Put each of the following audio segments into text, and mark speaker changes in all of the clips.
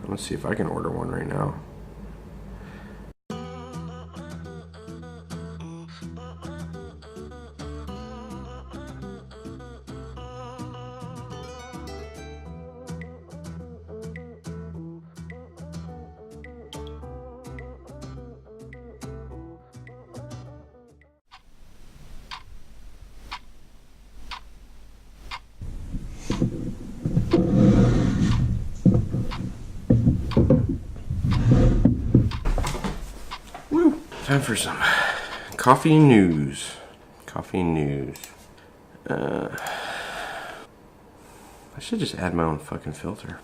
Speaker 1: Let's see if I can order one right now. Woo! Time for some coffee news. Coffee news. I should just add my own fucking filter.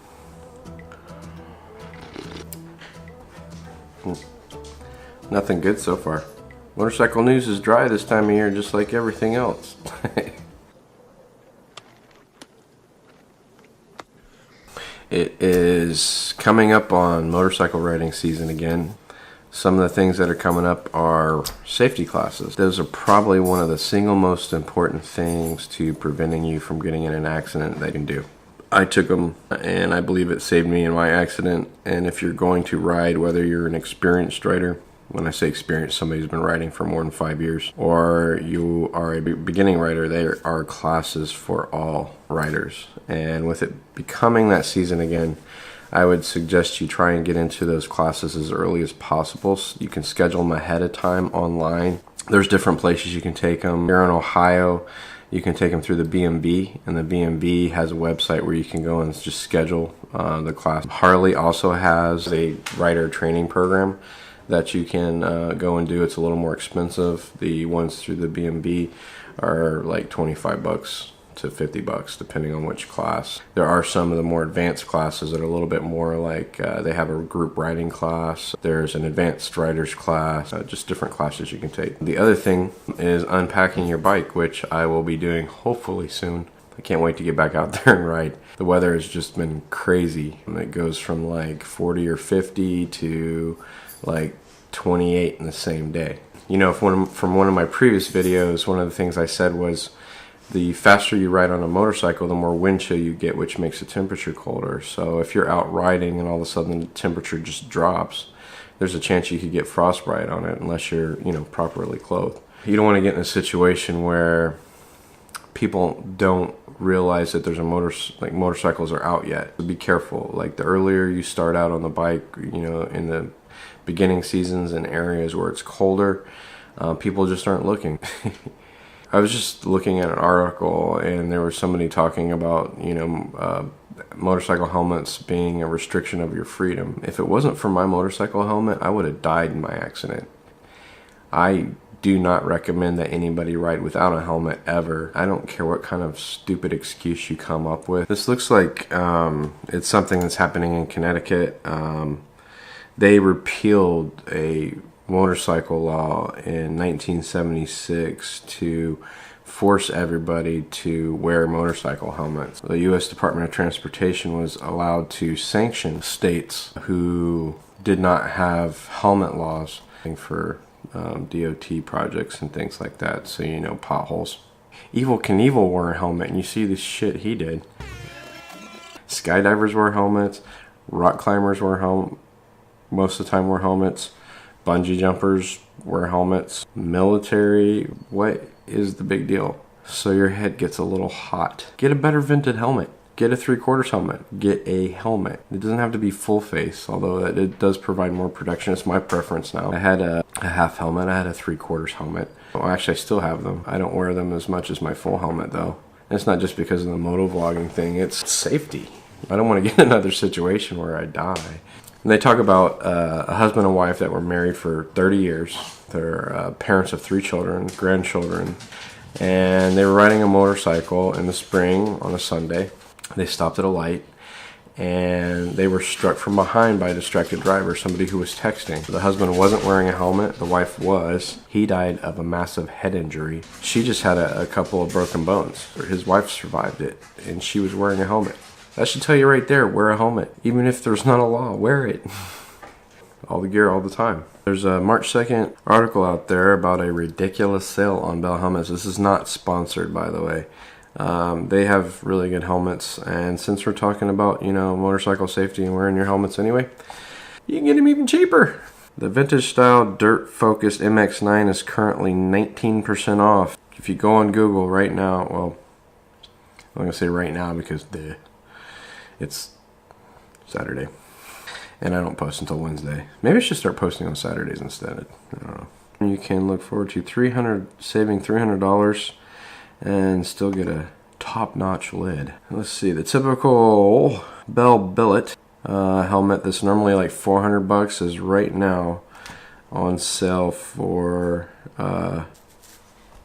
Speaker 1: Nothing good so far. Motorcycle news is dry this time of year, just like everything else. It is coming up on motorcycle riding season again. Some of the things that are coming up are safety classes. Those are probably one of the single most important things to preventing you from getting in an accident that you can do. I took them and I believe it saved me in my accident. And if you're going to ride, whether you're an experienced rider, when I say experienced, somebody who's been riding for more than 5 years, or you are a beginning rider, there are classes for all riders. And with it becoming that season again, I would suggest you try and get into those classes as early as possible. So you can schedule them ahead of time online. There's different places you can take them. Here in Ohio, you can take them through the BMB, and the BMB has a website where you can go and just schedule the class. Harley also has a rider training program that you can go and do. It's a little more expensive. The ones through the BMB are like 25 bucks to 50 bucks depending on which class. There are some of the more advanced classes that are a little bit more like they have a group riding class. There's an advanced riders class, just different classes you can take. The other thing is unpacking your bike, which I will be doing hopefully soon. I can't wait to get back out there and ride. The weather has just been crazy. It goes from like 40 or 50 to like 28 in the same day. You know, from one of my previous videos, one of the things I said was the faster you ride on a motorcycle, the more wind chill you get, which makes the temperature colder. So if you're out riding and all of a sudden the temperature just drops, there's a chance you could get frostbite on it unless you're, you know, properly clothed. You don't want to get in a situation where people don't realize that there's motorcycles are out yet. So be careful. Like the earlier you start out on the bike, you know, in the beginning seasons in areas where it's colder, people just aren't looking. I was just looking at an article and there was somebody talking about, you know, motorcycle helmets being a restriction of your freedom. If it wasn't for my motorcycle helmet, I would have died in my accident. I do not recommend that anybody ride without a helmet ever. I don't care what kind of stupid excuse you come up with. This looks like it's something that's happening in Connecticut. They repealed a motorcycle law in 1976 to force everybody to wear motorcycle helmets. The U.S. Department of Transportation was allowed to sanction states who did not have helmet laws for DOT projects and things like that, so you know, potholes. Evel Knievel wore a helmet, and you see the shit he did. Skydivers wear helmets, rock climbers wear helmets, most of the time wear helmets, bungee jumpers wear helmets, military, what is the big deal? So your head gets a little hot. Get a better vented helmet. Get a 3/4 helmet. Get a helmet. It doesn't have to be full face, although it does provide more protection. It's my preference now. I had a half helmet. I had a 3/4 helmet. Well, actually, I still have them. I don't wear them as much as my full helmet, though. And it's not just because of the motovlogging thing. It's safety. I don't want to get in another situation where I die. And they talk about a husband and wife that were married for 30 years. They're parents of 3 children, grandchildren. And they were riding a motorcycle in the spring on a Sunday. They stopped at a light and they were struck from behind by a distracted driver, somebody who was texting. The husband wasn't wearing a helmet, the wife was. He died of a massive head injury. She just had a couple of broken bones. His wife survived it and she was wearing a helmet. That should tell you right there, wear a helmet. Even if there's not a law, wear it. All the gear all the time. There's a March 2nd article out there about a ridiculous sale on Bell helmets. This is not sponsored, by the way. They have really good helmets, and since we're talking about, you know, motorcycle safety and wearing your helmets anyway, you can get them even cheaper. The vintage style dirt focused MX9 is currently 19% off. If you go on Google right now, well, I'm gonna say right now because it's Saturday and I don't post until Wednesday. Maybe I should start posting on Saturdays instead. I don't know. You can look forward to saving $300 and still get a top-notch lid. Let's see, the typical Bell Billet helmet that's normally like $400 is right now on sale for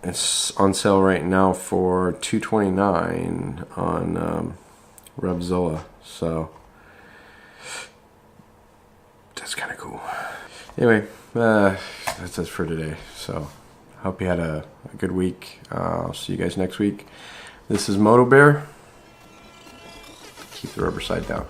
Speaker 1: it's on sale right now for $229 on Revzilla, so that's kind of cool. Anyway, that's it for today. So hope you had a good week. I'll see you guys next week. This is MOTOBEAR. Keep the rubber side down.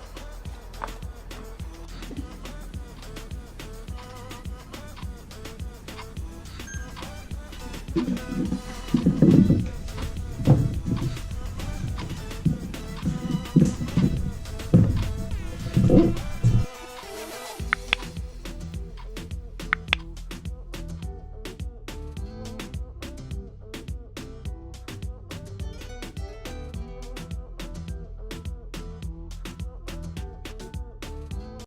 Speaker 2: Cool.